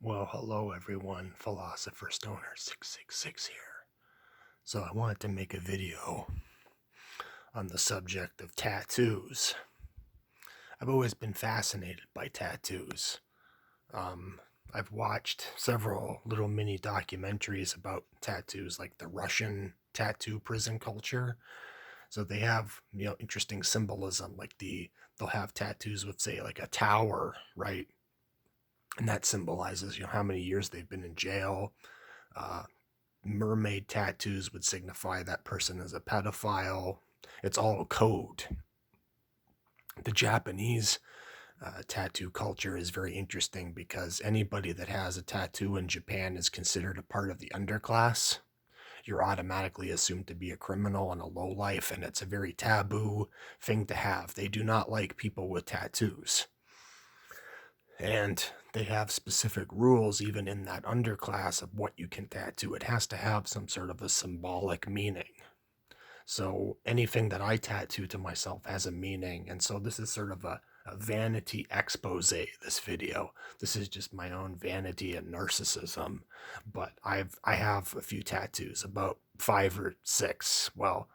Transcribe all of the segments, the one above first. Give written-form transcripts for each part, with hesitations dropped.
Well, hello everyone, Philosopher Stoner 666 here. So I wanted to make a video on the subject of tattoos. I've always been fascinated by tattoos. Um, I've watched several little mini documentaries about tattoos, like the Russian tattoo prison culture. So they have, interesting symbolism, like they'll have tattoos with, say, like a tower, right? And that symbolizes, how many years they've been in jail. Uh, Mermaid tattoos would signify that person is a pedophile. It's all code. The Japanese tattoo culture is very interesting because anybody that has a tattoo in Japan is considered a part of the underclass. You're automatically assumed to be a criminal and a lowlife, and it's a very taboo thing to have. They do not like people with tattoos. And they have specific rules, even in that underclass, of what you can tattoo. It has to have some sort of a symbolic meaning. So anything that I tattoo to myself has a meaning. And so this is sort of a vanity expose, this video. This is just my own vanity and narcissism. But I have a few tattoos, about 5 or 6. Well,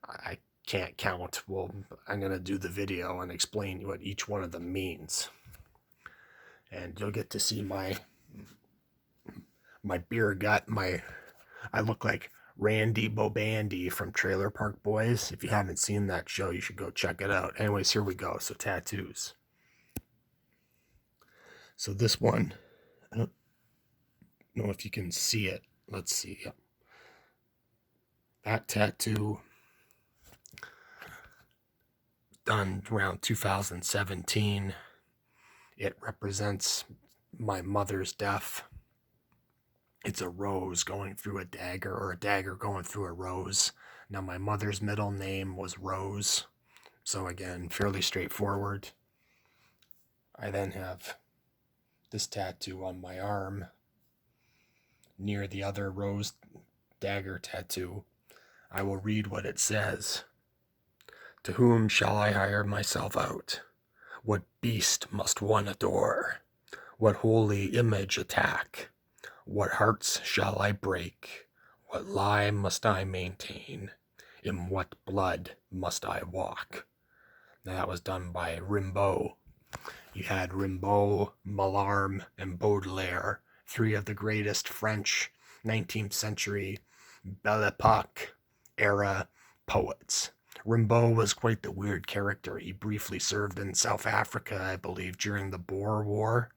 I can't count. Well, I'm gonna do the video and explain what each one of them means. And you'll get to see my beer gut, I look like Randy Bobandy from Trailer Park Boys. If you haven't seen that show, you should go check it out. Anyways, here we go. So tattoos. So this one, I don't know if you can see it. Let's see. Yep. That tattoo done around 2017. It represents my mother's death. It's a rose going through a dagger, or a dagger going through a rose. Now, my mother's middle name was Rose. So, again, fairly straightforward. I then have this tattoo on my arm near the other rose dagger tattoo. I will read what it says. To whom shall I hire myself out? What beast must one adore? What holy image attack? What hearts shall I break? What lie must I maintain? In what blood must I walk? Now that was done by Rimbaud. You had Rimbaud, Mallarme, and Baudelaire, three of the greatest French 19th century Belle Epoque era poets. Rimbaud was quite the weird character. He briefly served in South Africa, I believe, during the Boer War,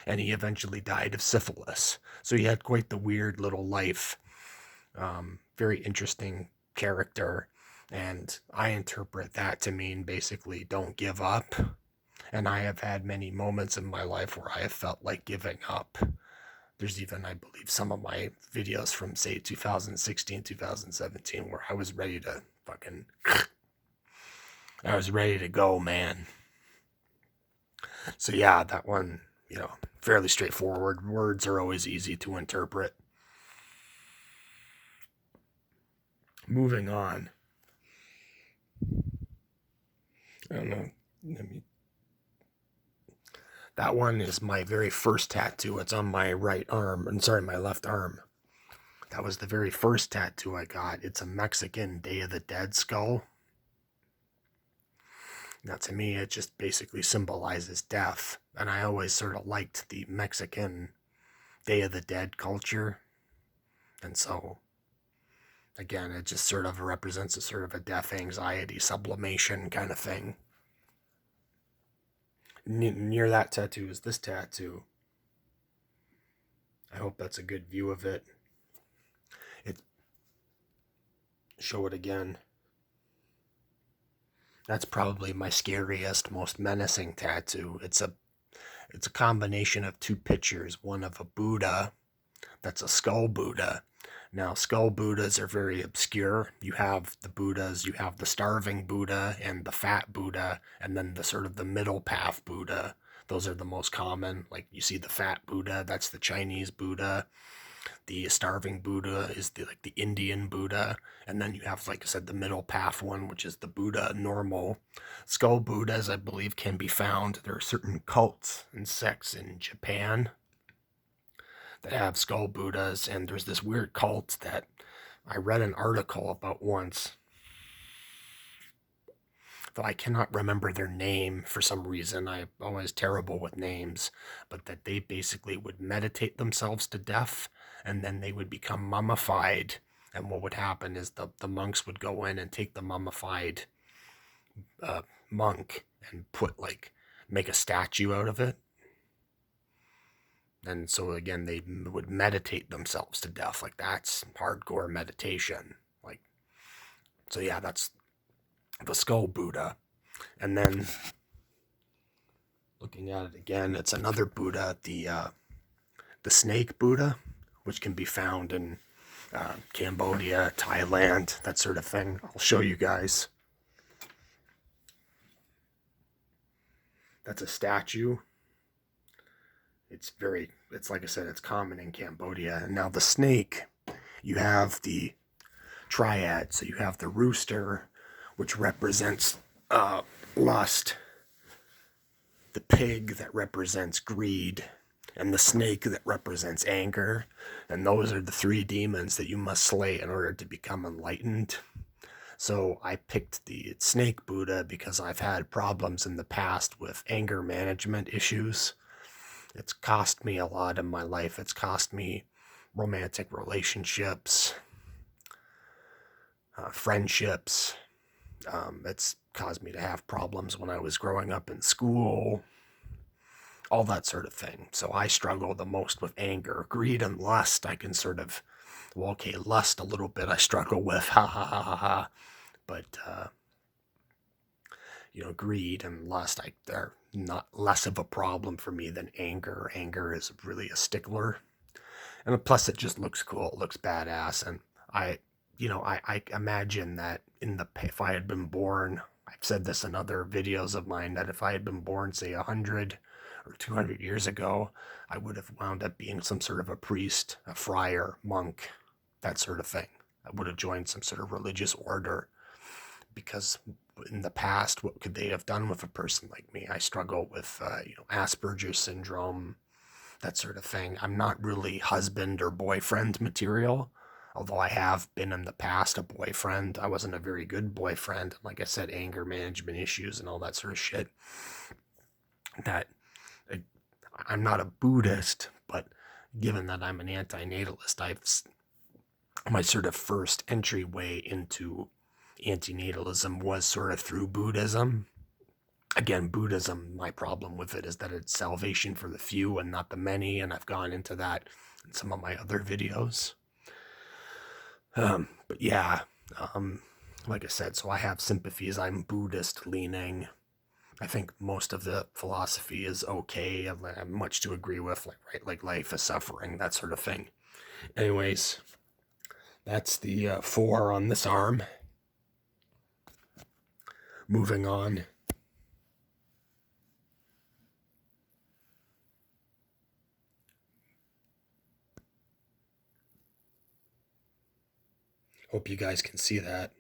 and he eventually died of syphilis. So he had quite the weird little life. Very interesting character, and I interpret that to mean basically don't give up. And I have had many moments in my life where I have felt like giving up. There's even, I believe, some of my videos from, say, 2016, 2017, where I was ready to I was ready to go, man. So, yeah, that one, fairly straightforward. Words are always easy to interpret. Moving on. I don't know. That one is my very first tattoo. It's on my right arm. I'm sorry, my left arm. That was the very first tattoo I got. It's a Mexican Day of the Dead skull. Now, to me, it just basically symbolizes death. And I always sort of liked the Mexican Day of the Dead culture. And so, again, it just sort of represents a sort of a death anxiety sublimation kind of thing. Near that tattoo is this tattoo. I hope that's a good view of it. Show it again. That's probably my scariest, most menacing tattoo. It's a combination of two pictures, one of a Buddha, that's a skull Buddha. Now, skull Buddhas are very obscure. You have the Buddhas, you have the starving Buddha and the fat Buddha, and then the sort of the middle path Buddha. Those are the most common. Like you see the fat Buddha, that's the Chinese Buddha. The starving Buddha is the Indian Buddha, and then you have, like I said, the middle path one, which is the Buddha normal. Skull Buddhas, I believe, can be found. There are certain cults and sects in Japan that have skull Buddhas, and there's this weird cult that I read an article about once, though I cannot remember their name for some reason. I'm always terrible with names, but that they basically would meditate themselves to death, and then they would become mummified. And what would happen is the monks would go in and take the mummified monk and make a statue out of it. And so again, they would meditate themselves to death. Like, that's hardcore meditation. Like, so yeah, that's the skull Buddha. And then looking at it again, it's another Buddha, the snake Buddha, which can be found in Cambodia, Thailand, that sort of thing. I'll show you guys. That's a statue. It's like I said, it's common in Cambodia. And now the snake, you have the triad. So you have the rooster, which represents lust, the pig that represents greed, and the snake that represents anger. And those are the three demons that you must slay in order to become enlightened. So I picked the snake Buddha because I've had problems in the past with anger management issues. It's cost me a lot in my life. It's cost me romantic relationships, friendships. It's caused me to have problems when I was growing up in school, all that sort of thing. So I struggle the most with anger. Greed and lust, I can sort of, well, okay, lust a little bit I struggle with, ha ha ha ha ha. But, greed and lust, they're not less of a problem for me than anger. Anger is really a stickler. And plus it just looks cool. It looks badass. And I imagine that if I had been born, I've said this in other videos of mine, that if I had been born, say, 100 or 200 years ago, I would have wound up being some sort of a priest, a friar, monk, that sort of thing. I would have joined some sort of religious order, because in the past, what could they have done with a person like me? I struggle with, Asperger's syndrome, that sort of thing. I'm not really husband or boyfriend material, although I have been in the past a boyfriend. I wasn't a very good boyfriend. Like I said, anger management issues and all that sort of shit. That I'm not a Buddhist, but given that I'm an anti-natalist, my sort of first entryway into antinatalism was sort of through Buddhism. Again, Buddhism, my problem with it is that it's salvation for the few and not the many, and I've gone into that in some of my other videos. But yeah, like I said, so I have sympathies. I'm Buddhist leaning. I think most of the philosophy is okay. I have much to agree with, like life is suffering, that sort of thing. Anyways, that's the 4 on this arm. Moving on. Hope you guys can see that.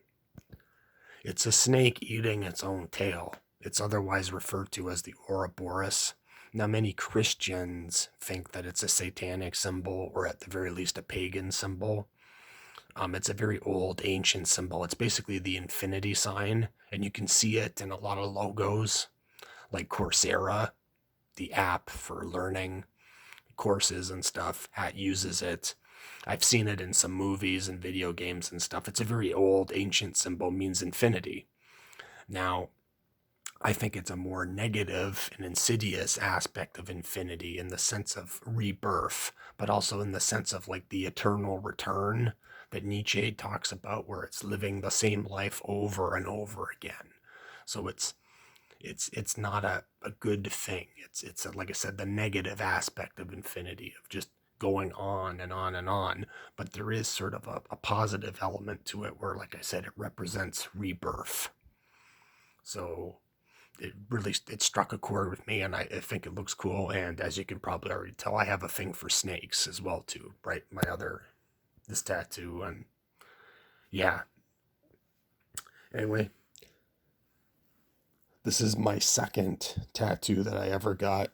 It's a snake eating its own tail. It's otherwise referred to as the Ouroboros. Now, many Christians think that it's a satanic symbol, or at the very least a pagan symbol. It's a very old, ancient symbol. It's basically the infinity sign, and you can see it in a lot of logos, like Coursera, the app for learning courses and stuff, uses it. I've seen it in some movies and video games and stuff. It's a very old, ancient symbol, means infinity. Now, I think it's a more negative and insidious aspect of infinity in the sense of rebirth, but also in the sense of like the eternal return that Nietzsche talks about, where it's living the same life over and over again. So it's not a good thing. It's like I said, the negative aspect of infinity, of just going on and on and on. But there is sort of a positive element to it where, like I said, it represents rebirth. So it struck a chord with me, and I think it looks cool. And as you can probably already tell, I have a thing for snakes as well too, right? This tattoo, and yeah. Anyway, this is my second tattoo that I ever got.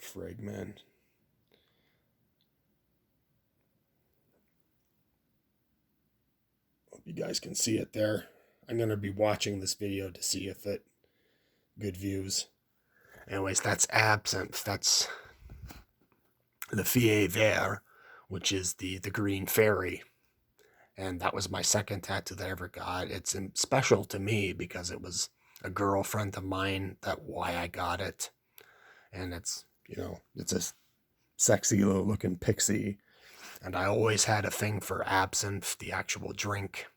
Frig, man. guys can see it there. I'm going to be watching this video to see if it good views. Anyways, that's absinthe. That's the Fille Vert, which is the green fairy. And that was my second tattoo that I ever got. It's special to me because it was a girlfriend of mine. That's why I got it. And it's, it's a sexy little looking pixie. And I always had a thing for absinthe, the actual drink.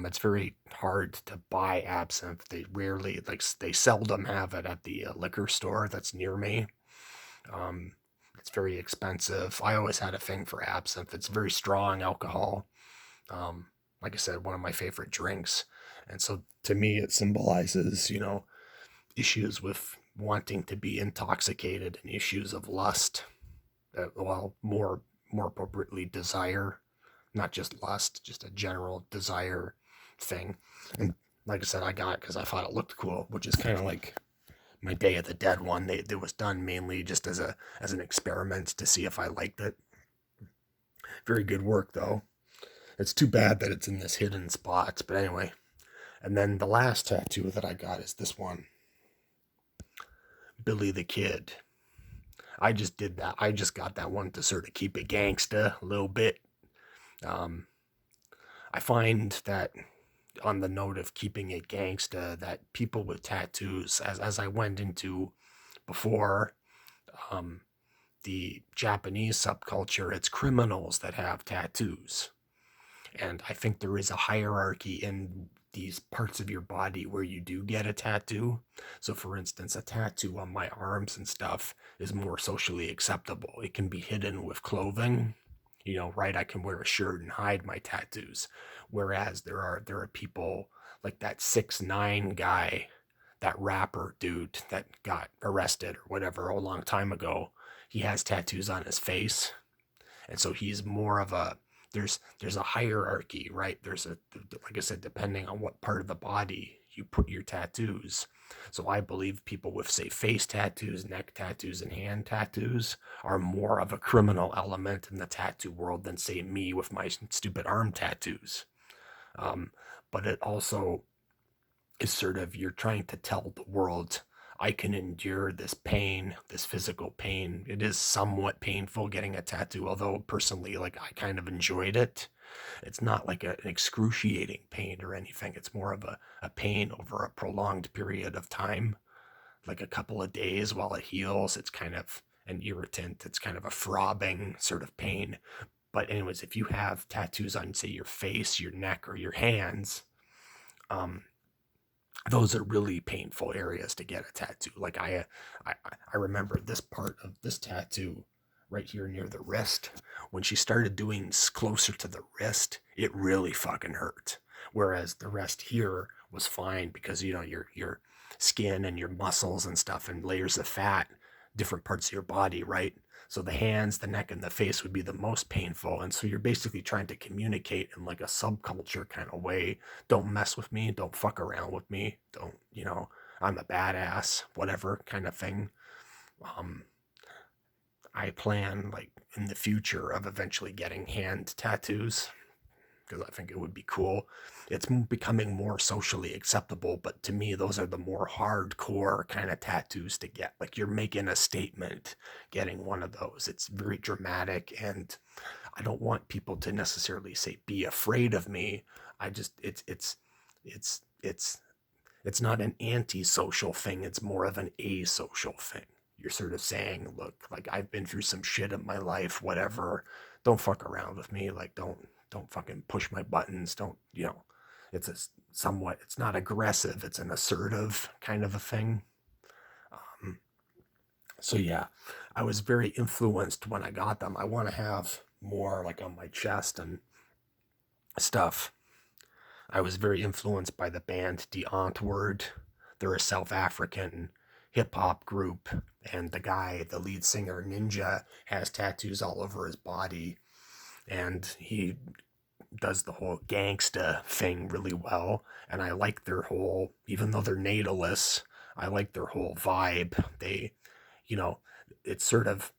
It's very hard to buy absinthe. They seldom have it at the liquor store that's near me. It's very expensive. I always had a thing for absinthe. It's very strong alcohol. Like I said, one of my favorite drinks. And so to me, it symbolizes, issues with wanting to be intoxicated and issues of lust. More appropriately, desire, not just lust, just a general desire thing. And like I said, I got it because I thought it looked cool, which is kind of like my Day of the Dead one. It was done mainly just as an experiment to see if I liked it. Very good work, though. It's too bad that it's in this hidden spot, but anyway. And then the last tattoo that I got is this one. Billy the Kid. I just did that. I just got that one to sort of keep it gangsta a little bit. I find that on the note of keeping it gangsta, that people with tattoos, as I went into before, the Japanese subculture, it's criminals that have tattoos. And I think there is a hierarchy in these parts of your body where you do get a tattoo. So for instance, a tattoo on my arms and stuff is more socially acceptable. It can be hidden with clothing, right? I can wear a shirt and hide my tattoos. Whereas there are people like that 6ix9ine guy, that rapper dude that got arrested or whatever a long time ago. He has tattoos on his face. And so he's more of a, there's a hierarchy, right? Like I said, depending on what part of the body you put your tattoos. So I believe people with, say, face tattoos, neck tattoos, and hand tattoos are more of a criminal element in the tattoo world than, say, me with my stupid arm tattoos. But it also is sort of, you're trying to tell the world, I can endure this pain, this physical pain. It is somewhat painful getting a tattoo, although personally, I kind of enjoyed it. It's not like an excruciating pain or anything. It's more of a pain over a prolonged period of time, like a couple of days while it heals. It's kind of an irritant. It's kind of a throbbing sort of pain. But anyways, if you have tattoos on, say, your face, your neck, or your hands, those are really painful areas to get a tattoo. Like I remember this part of this tattoo right here near the wrist. When she started doing closer to the wrist, it really fucking hurt. Whereas the rest here was fine because, your skin and your muscles and stuff and layers of fat, different parts of your body, right? So the hands, the neck, and the face would be the most painful. And so you're basically trying to communicate in like a subculture kind of way. Don't mess with me. Don't fuck around with me. Don't, I'm a badass, whatever kind of thing. I plan, like, in the future of eventually getting hand tattoos because I think it would be cool. It's becoming more socially acceptable, but to me, those are the more hardcore kind of tattoos to get. Like, you're making a statement getting one of those. It's very dramatic, and I don't want people to necessarily say, be afraid of me. I just, it's not an antisocial thing. It's more of an asocial thing. You're sort of saying, look, like, I've been through some shit in my life, whatever. Don't fuck around with me. Like, don't fucking push my buttons. Don't, it's it's not aggressive. It's an assertive kind of a thing. So yeah, I was very influenced when I got them. I want to have more like on my chest and stuff. I was very influenced by the band Die Antwoord. They're a South African hip-hop group, and the lead singer, Ninja, has tattoos all over his body, and he does the whole gangsta thing really well, and I like their whole, even though they're natalists, I like their whole vibe. They, it's sort of,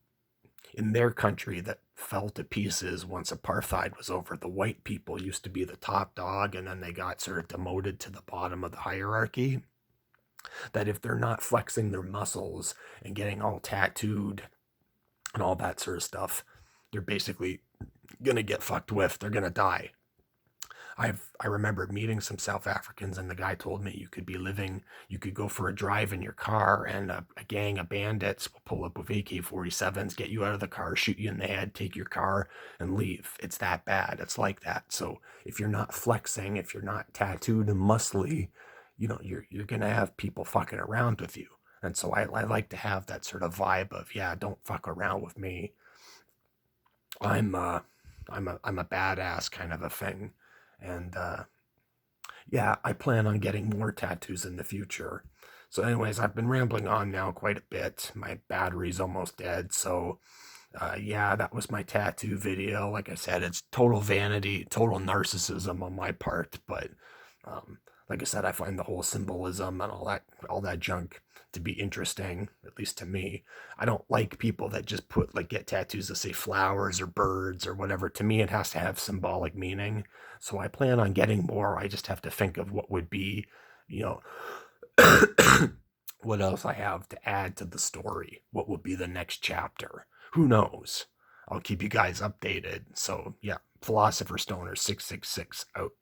in their country that fell to pieces once apartheid was over. The white people used to be the top dog, and then they got sort of demoted to the bottom of the hierarchy. That if they're not flexing their muscles and getting all tattooed and all that sort of stuff, they're basically gonna get fucked with. They're gonna die. I remember meeting some South Africans, and the guy told me you could go for a drive in your car, and a gang of bandits will pull up with AK-47s, get you out of the car, shoot you in the head, take your car, and leave. It's that bad. It's like that. So if you're not flexing, if you're not tattooed and muscly, you're gonna have people fucking around with you. And so I like to have that sort of vibe of, yeah, don't fuck around with me. I'm I'm a badass kind of a thing. And yeah, I plan on getting more tattoos in the future. So, anyways, I've been rambling on now quite a bit. My battery's almost dead. So, yeah, that was my tattoo video. Like I said, it's total vanity, total narcissism on my part. But um, like I said, I find the whole symbolism and all that junk to be interesting, at least to me. I don't like people that just get tattoos that say flowers or birds or whatever. To me, it has to have symbolic meaning. So I plan on getting more. I just have to think of what would be, you know, what else I have to add to the story. What would be the next chapter? Who knows? I'll keep you guys updated. So yeah, Philosopher Stoner 666 out.